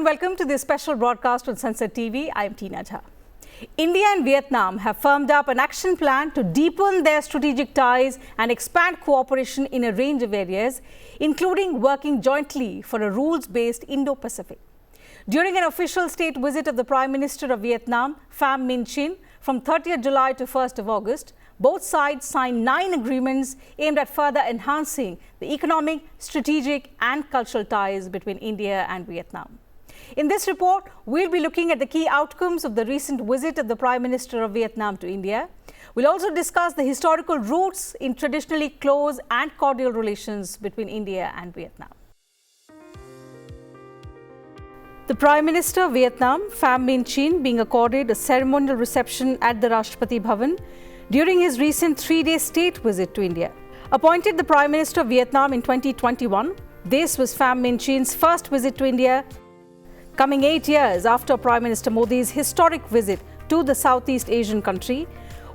welcome to this special broadcast on Sunset TV. I am Tina Jha. India and Vietnam have firmed up an action plan to deepen their strategic ties and expand cooperation in a range of areas, including working jointly for a rules-based Indo-Pacific. During an official state visit of the Prime Minister of Vietnam, Pham Minh Chinh, from 30th July to 1st of August, both sides signed 9 agreements aimed at further enhancing the economic, strategic and cultural ties between India and Vietnam. In this report, we'll be looking at the key outcomes of the recent visit of the Prime Minister of Vietnam to India. We'll also discuss the historical roots in traditionally close and cordial relations between India and Vietnam. The Prime Minister of Vietnam, Pham Minh Chinh, being accorded a ceremonial reception at the Rashtrapati Bhavan during his recent 3-day state visit to India. Appointed the Prime Minister of Vietnam in 2021, this was Pham Minh Chinh's first visit to India, coming 8 years after Prime Minister Modi's historic visit to the Southeast Asian country,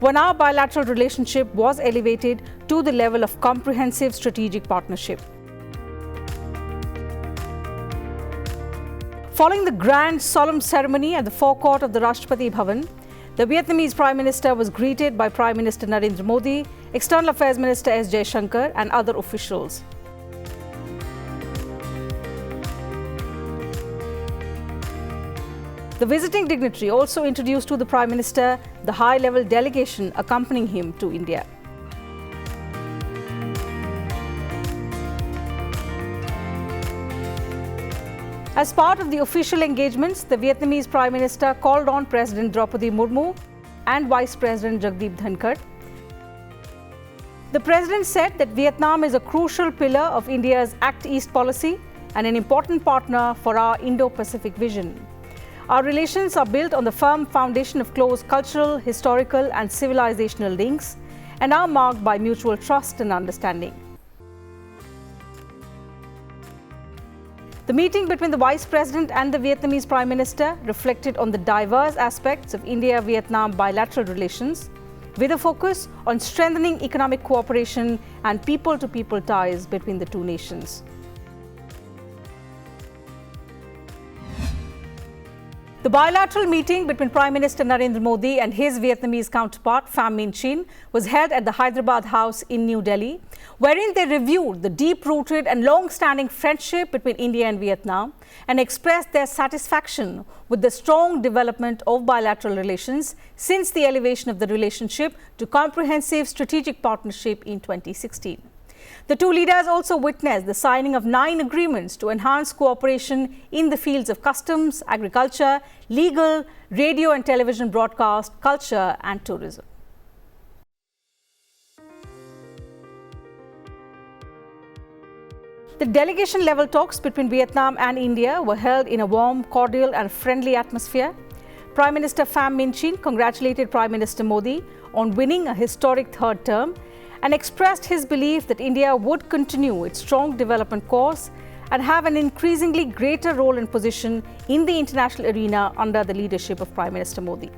when our bilateral relationship was elevated to the level of comprehensive strategic partnership. Following the grand solemn ceremony at the forecourt of the Rashtrapati Bhavan, the Vietnamese Prime Minister was greeted by Prime Minister Narendra Modi, External Affairs Minister S. Jaishankar and other officials. The visiting dignitary also introduced to the Prime Minister the high-level delegation accompanying him to India. As part of the official engagements, the Vietnamese Prime Minister called on President Draupadi Murmu and Vice President Jagdeep Dhankhar. The President said that Vietnam is a crucial pillar of India's Act East policy and an important partner for our Indo-Pacific vision. Our relations are built on the firm foundation of close cultural, historical and civilizational links and are marked by mutual trust and understanding. The meeting between the Vice President and the Vietnamese Prime Minister reflected on the diverse aspects of India-Vietnam bilateral relations, with a focus on strengthening economic cooperation and people-to-people ties between the two nations. The bilateral meeting between Prime Minister Narendra Modi and his Vietnamese counterpart, Pham Minh Chinh, was held at the Hyderabad House in New Delhi, wherein they reviewed the deep-rooted and long-standing friendship between India and Vietnam and expressed their satisfaction with the strong development of bilateral relations since the elevation of the relationship to comprehensive strategic partnership in 2016. The two leaders also witnessed the signing of 9 agreements to enhance cooperation in the fields of customs, agriculture, legal, radio and television broadcast, culture and tourism. The delegation-level talks between Vietnam and India were held in a warm, cordial and friendly atmosphere. Prime Minister Pham Minh Chinh congratulated Prime Minister Modi on winning a historic third term and expressed his belief that India would continue its strong development course and have an increasingly greater role and position in the international arena under the leadership of Prime Minister Modi.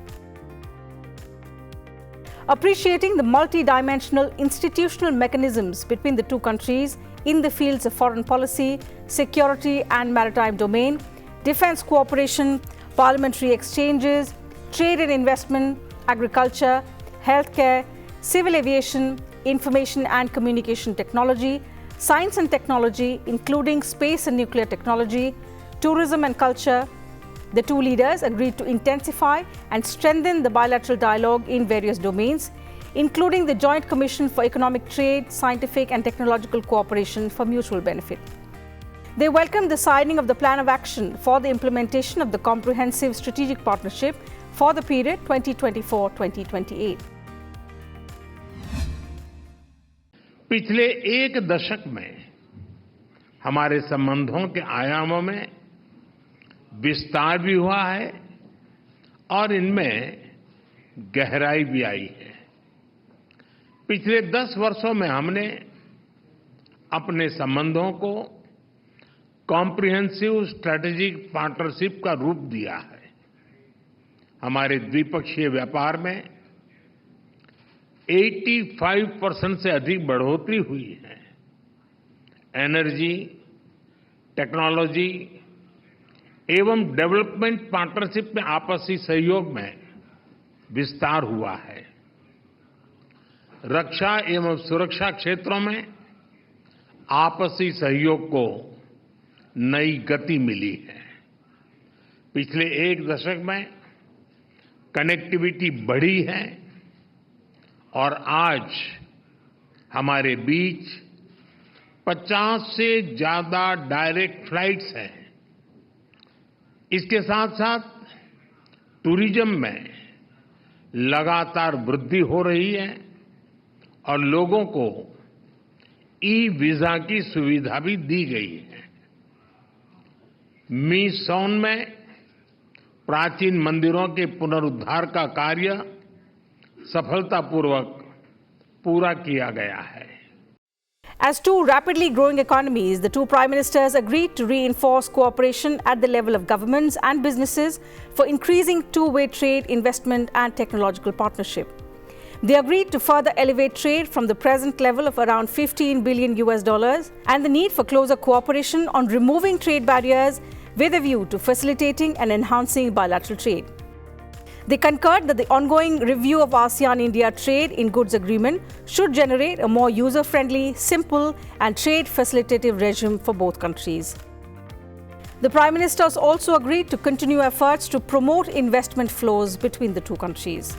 Appreciating the multi-dimensional institutional mechanisms between the two countries in the fields of foreign policy, security and maritime domain, defense cooperation, parliamentary exchanges, trade and investment, agriculture, healthcare, civil aviation, information and communication technology, science and technology, including space and nuclear technology, tourism and culture, the two leaders agreed to intensify and strengthen the bilateral dialogue in various domains, including the Joint Commission for Economic Trade, Scientific and Technological Cooperation for mutual benefit. They welcomed the signing of the Plan of Action for the implementation of the Comprehensive Strategic Partnership for the period 2024-2028. पिछले 1 दशक में हमारे संबंधों के आयामों में विस्तार भी हुआ है और इनमें गहराई भी आई है। पिछले 10 वर्षों में हमने अपने संबंधों को कॉम्प्रिहेंसिव स्ट्रेटेजिक पार्टनरशिप का रूप दिया है। हमारे द्विपक्षीय व्यापार में 85% से अधिक बढ़ोतरी हुई है। एनर्जी, टेक्नोलॉजी, एवं डेवलपमेंट पार्टनरशिप में आपसी सहयोग में विस्तार हुआ है। रक्षा एवं सुरक्षा क्षेत्रों में आपसी सहयोग को नई गति मिली है। पिछले एक दशक में कनेक्टिविटी बढ़ी है और आज हमारे बीच 50 से ज्यादा डायरेक्ट फ्लाइट्स हैं। इसके साथ साथ टूरिज्म में लगातार वृद्धि हो रही है और लोगों को ई-वीजा की सुविधा भी दी गई है। मी-सोन में प्राचीन मंदिरों के पुनरुद्धार का कार्य सफलतापूर्वक पूरा किया गया है। As two rapidly growing economies, the two prime ministers agreed to reinforce cooperation at the level of governments and businesses for increasing two-way trade, investment and technological partnership. They agreed to further elevate trade from the present level of around $15 billion and the need for closer cooperation on removing trade barriers with a view to facilitating and enhancing bilateral trade. They concurred that the ongoing review of ASEAN-India Trade in Goods Agreement should generate a more user-friendly, simple and trade-facilitative regime for both countries. The Prime Ministers also agreed to continue efforts to promote investment flows between the two countries.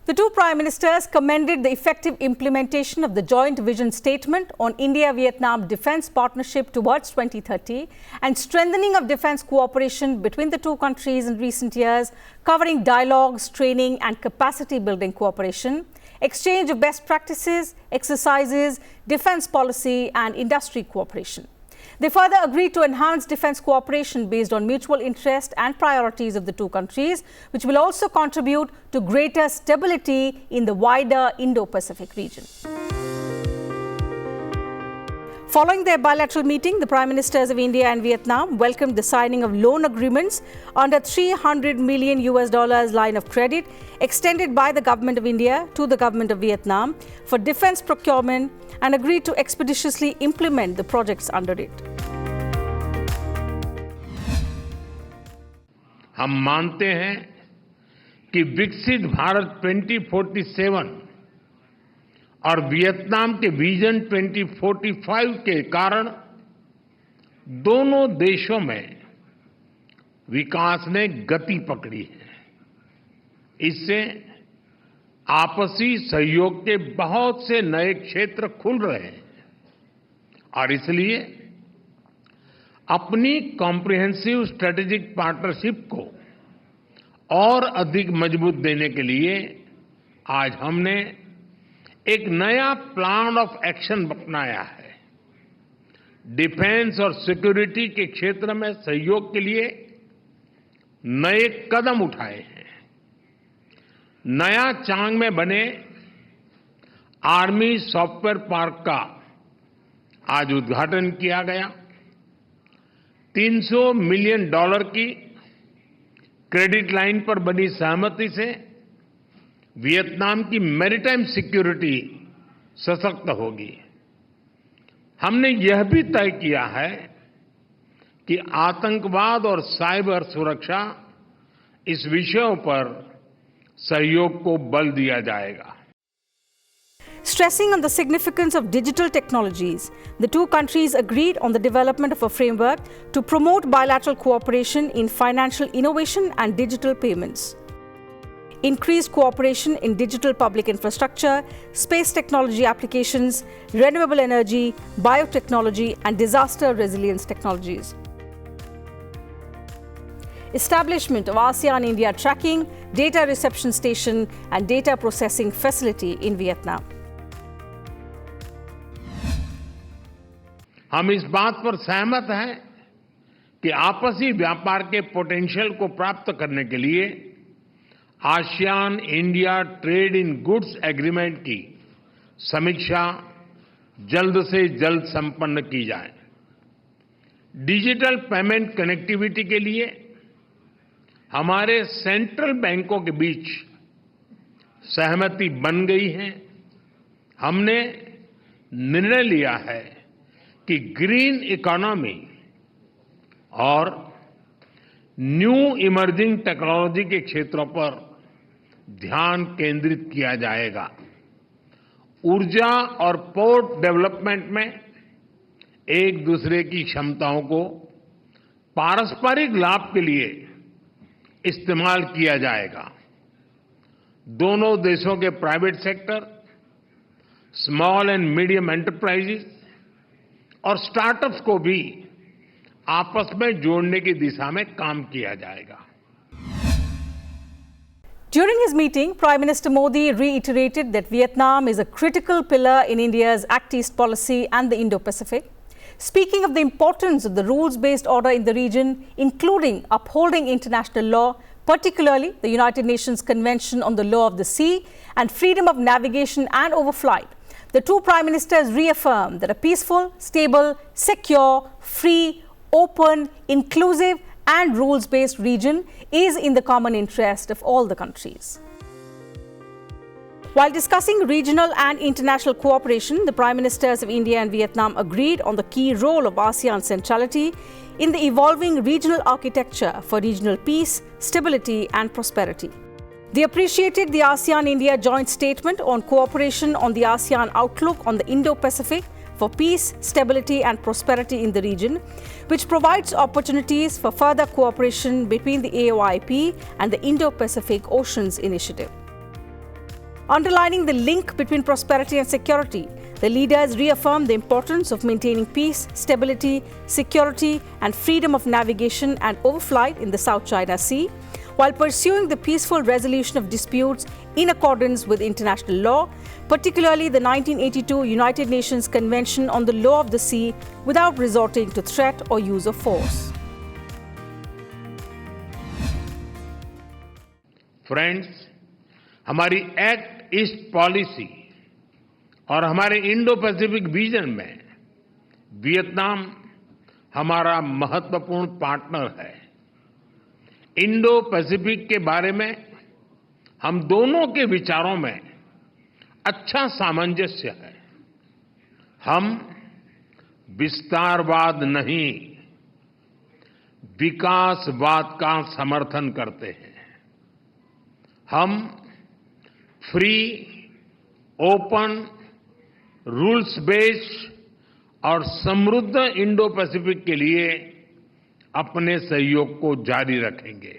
The two Prime Ministers commended the effective implementation of the joint vision statement on India-Vietnam defence partnership towards 2030 and strengthening of defence cooperation between the two countries in recent years, covering dialogues, training and capacity building cooperation, exchange of best practices, exercises, defence policy and industry cooperation. They further agreed to enhance defence cooperation based on mutual interest and priorities of the two countries, which will also contribute to greater stability in the wider Indo-Pacific region. Following their bilateral meeting, the Prime Ministers of India and Vietnam welcomed the signing of loan agreements under $300 million line of credit extended by the Government of India to the Government of Vietnam for defence procurement and agreed to expeditiously implement the projects under it. हम मानते हैं कि विकसित भारत 2047 और Vietnam के vision 2045 के कारण दोनों देशों में विकास ने गति पकड़ी है। इससे आपसी सहयोग के बहुत से नए क्षेत्र खुल रहे हैं और इसलिए अपनी कॉम्प्रिहेंसिव स्ट्रेटेजिक पार्टनरशिप को और अधिक मजबूत देने के लिए आज हमने एक नया प्लान ऑफ एक्शन अपनाया है। डिफेंस और सिक्योरिटी के क्षेत्र में सहयोग के लिए नए कदम उठाए हैं। नया चांग में बने आर्मी सॉफ्टवेयर पार्क का आज उद्घाटन किया गया। $300 मिलियन की क्रेडिट लाइन पर बनी सहमति से वियतनाम की मैरीटाइम सिक्योरिटी सशक्त होगी। हमने यह भी तय किया है कि आतंकवाद और साइबर सुरक्षा इस विषयों पर सहयोग को बल दिया जाएगा। Stressing on the significance of digital technologies, the two countries agreed on the development of a framework to promote bilateral cooperation in financial innovation and digital payments. Increased cooperation in digital public infrastructure, space technology applications, renewable energy, biotechnology and disaster resilience technologies. establishment of ASEAN-India Tracking, Data Reception Station and Data Processing Facility in Vietnam. हम इस बात पर सहमत हैं कि आपसी व्यापार के पोटेंशियल को प्राप्त करने के लिए ASEAN India trade in goods agreement की समीक्षा जल्द से जल्द संपन्न की जाए। डिजिटल पेमेंट कनेक्टिविटी के लिए हमारे सेंट्रल बैंकों के बीच सहमति बन गई है। हमने निर्णय लिया है कि ग्रीन इकोनॉमी और न्यू इमर्जिंग टेक्नोलॉजी के क्षेत्रों पर ध्यान केंद्रित किया जाएगा। ऊर्जा और पोर्ट डेवलपमेंट में एक दूसरे की क्षमताओं को पारस्परिक लाभ के लिए इस्तेमाल किया जाएगा। दोनों देशों के private sector, small and medium enterprises और स्टार्टअप्स को भी आपस में जोड़ने की दिशा में काम किया जाएगा। During his meeting, Prime Minister Modi reiterated that Vietnam is a critical pillar in India's Act East policy and the Indo-Pacific. Speaking of the importance of the rules-based order in the region, including upholding international law, particularly the United Nations Convention on the Law of the Sea and freedom of navigation and overflight, the two Prime Ministers reaffirmed that a peaceful, stable, secure, free, open, inclusive and rules-based region is in the common interest of all the countries. While discussing regional and international cooperation, the Prime Ministers of India and Vietnam agreed on the key role of ASEAN centrality in the evolving regional architecture for regional peace, stability and prosperity. They appreciated the ASEAN-India joint statement on cooperation on the ASEAN outlook on the Indo-Pacific for peace, stability and prosperity in the region, which provides opportunities for further cooperation between the AOIP and the Indo-Pacific Oceans Initiative. Underlining the link between prosperity and security, the leaders reaffirmed the importance of maintaining peace, stability, security and freedom of navigation and overflight in the South China Sea, while pursuing the peaceful resolution of disputes in accordance with international law, particularly the 1982 United Nations Convention on the Law of the Sea, without resorting to threat or use of force. Friends, हमारी act east policy और हमारे Indo Pacific vision में Vietnam हमारा महत्वपूर्ण partner है। Indo Pacific के बारे में हम दोनों के विचारों में अच्छा सामंजस्य है। हम विस्तारवाद नहीं, विकासवाद का समर्थन करते हैं। हम फ्री, ओपन, रूल्स बेस्ड और समृद्ध इंडो पैसिफिक के लिए अपने सहयोग को जारी रखेंगे।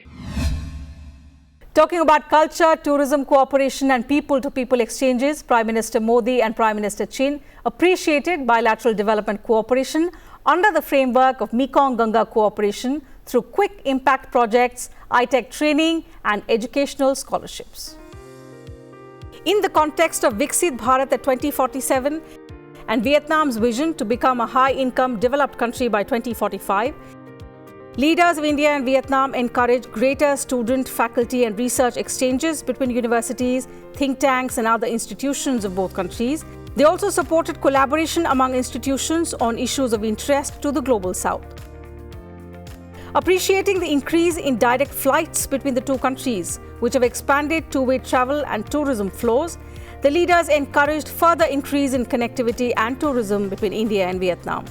Talking about culture, tourism cooperation and people-to-people exchanges, Prime Minister Modi and Prime Minister Chin appreciated bilateral development cooperation under the framework of Mekong-Ganga cooperation through quick impact projects, high-tech training and educational scholarships. In the context of Viksit Bharat at 2047 and Vietnam's vision to become a high-income developed country by 2045, leaders of India and Vietnam encouraged greater student, faculty and research exchanges between universities, think tanks and other institutions of both countries. They also supported collaboration among institutions on issues of interest to the Global South. Appreciating the increase in direct flights between the two countries, which have expanded two-way travel and tourism flows, the leaders encouraged further increase in connectivity and tourism between India and Vietnam.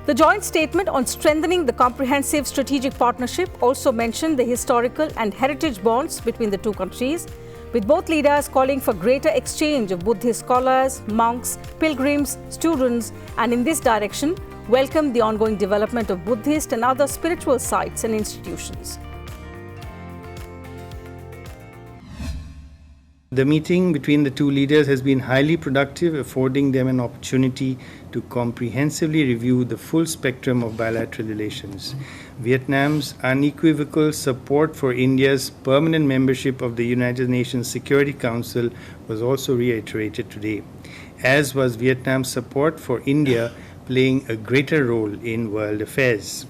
The joint statement on strengthening the comprehensive strategic partnership also mentioned the historical and heritage bonds between the two countries, with both leaders calling for greater exchange of Buddhist scholars, monks, pilgrims, students, and in this direction, welcomed the ongoing development of Buddhist and other spiritual sites and institutions. The meeting between the two leaders has been highly productive, affording them an opportunity to comprehensively review the full spectrum of bilateral relations. Vietnam's unequivocal support for India's permanent membership of the United Nations Security Council was also reiterated today, as was Vietnam's support for India playing a greater role in world affairs.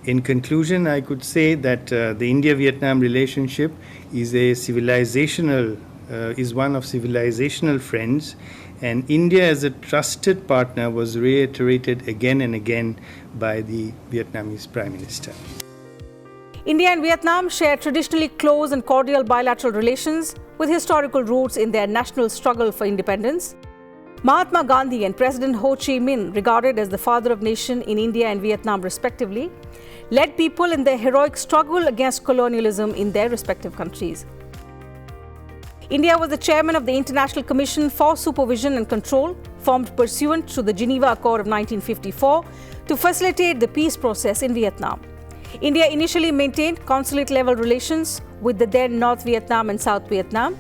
In conclusion, I could say that the India-Vietnam relationship is one of civilizational friends, and India as a trusted partner was reiterated again and again by the Vietnamese Prime Minister. India and Vietnam share traditionally close and cordial bilateral relations with historical roots in their national struggle for independence. Mahatma Gandhi and President Ho Chi Minh, regarded as the father of nation in India and Vietnam respectively, led people in their heroic struggle against colonialism in their respective countries. India was the chairman of the International Commission for Supervision and Control, formed pursuant to the Geneva Accord of 1954 to facilitate the peace process in Vietnam. India initially maintained consulate-level relations with the then North Vietnam and South Vietnam,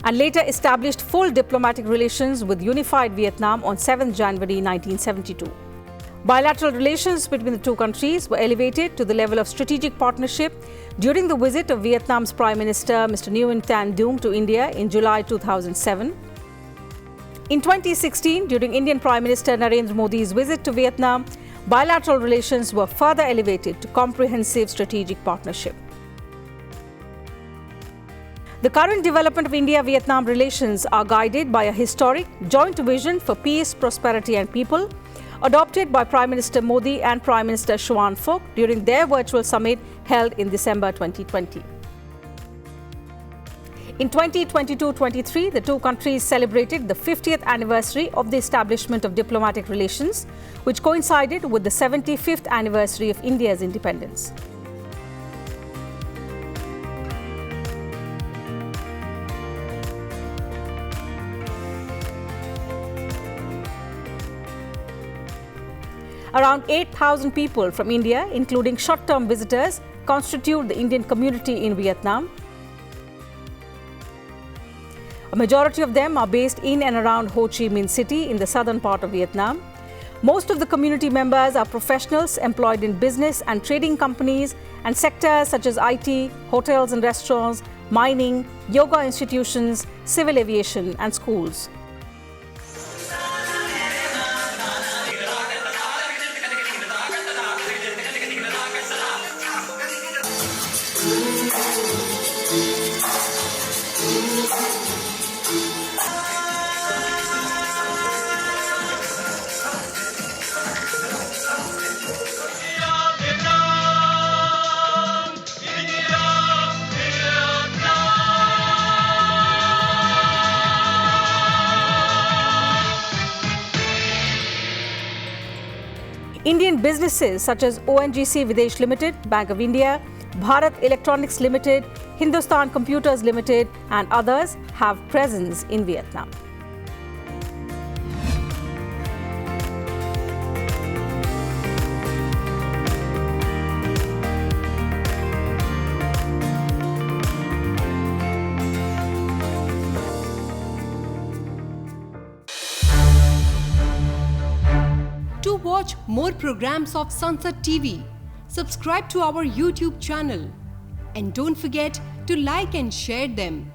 and later established full diplomatic relations with unified Vietnam on 7 January 1972. Bilateral relations between the two countries were elevated to the level of strategic partnership during the visit of Vietnam's Prime Minister Mr. Nguyen Thanh Dung to India in July 2007. In 2016, during Indian Prime Minister Narendra Modi's visit to Vietnam, bilateral relations were further elevated to comprehensive strategic partnership. The current development of India-Vietnam relations are guided by a historic joint vision for peace, prosperity and people, adopted by Prime Minister Modi and Prime Minister Xuan Phuc during their virtual summit held in December 2020. In 2022-23, the two countries celebrated the 50th anniversary of the establishment of diplomatic relations, which coincided with the 75th anniversary of India's independence. Around 8,000 people from India, including short-term visitors, constitute the Indian community in Vietnam. A majority of them are based in and around Ho Chi Minh City in the southern part of Vietnam. Most of the community members are professionals employed in business and trading companies and sectors such as IT, hotels and restaurants, mining, yoga institutions, civil aviation and schools. Indian businesses such as ONGC Videsh Limited, Bank of India, Bharat Electronics Limited, Hindustan Computers Limited and others have presence in Vietnam. To watch more programs of Sansad TV, subscribe to our YouTube channel and don't forget to like and share them.